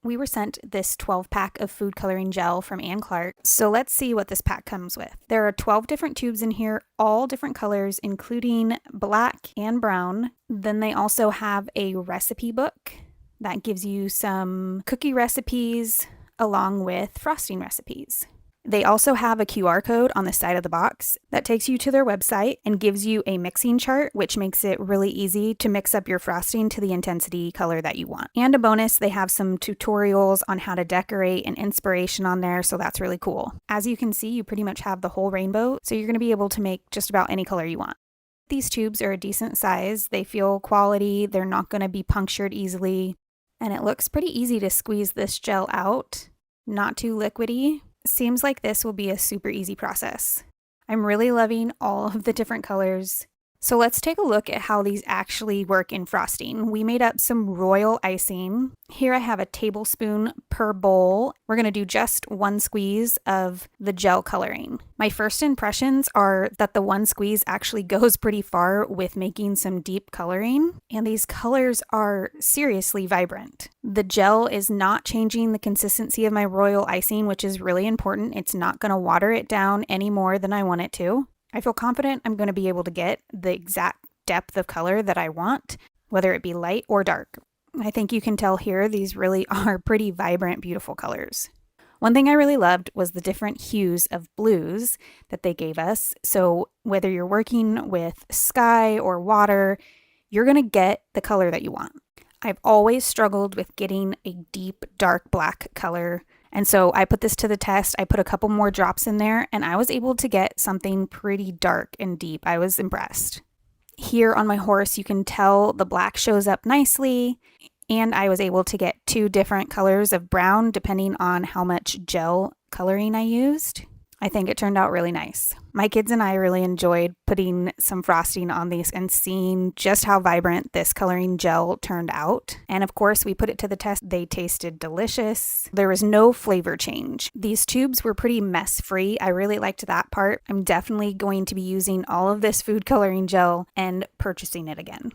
We were sent this 12-pack of food coloring gel from Ann Clark, so let's see what this pack comes with. There are 12 different tubes in here, all different colors, including black and brown. Then they also have a recipe book that gives you some cookie recipes along with frosting recipes. They also have a QR code on the side of the box that takes you to their website and gives you a mixing chart, which makes it really easy to mix up your frosting to the intensity color that you want. And a bonus, they have some tutorials on how to decorate and inspiration on there, so that's really cool. As you can see, you pretty much have the whole rainbow, so you're going to be able to make just about any color you want. These tubes are a decent size, they feel quality, they're not going to be punctured easily, and it looks pretty easy to squeeze this gel out. Not too liquidy. Seems like this will be a super easy process. I'm really loving all of the different colors. So let's take a look at how these actually work in frosting. We made up some royal icing. Here I have a tablespoon per bowl. We're going to do just one squeeze of the gel coloring. My first impressions are that the one squeeze actually goes pretty far with making some deep coloring, and these colors are seriously vibrant. The gel is not changing the consistency of my royal icing, which is really important. It's not going to water it down any more than I want it to. I feel confident I'm going to be able to get the exact depth of color that I want, whether it be light or dark. I think you can tell here these really are pretty vibrant, beautiful colors. One thing I really loved was the different hues of blues that they gave us. So whether you're working with sky or water, you're going to get the color that you want. I've always struggled with getting a deep, dark black color. And so I put this to the test. I put a couple more drops in there and I was able to get something pretty dark and deep. I was impressed. Here on my horse, you can tell the black shows up nicely, and I was able to get 2 different colors of brown depending on how much gel coloring I used. I think it turned out really nice. My kids and I really enjoyed putting some frosting on these and seeing just how vibrant this coloring gel turned out. And of course, we put it to the test. They tasted delicious. There was no flavor change. These tubes were pretty mess-free. I really liked that part. I'm definitely going to be using all of this food coloring gel and purchasing it again.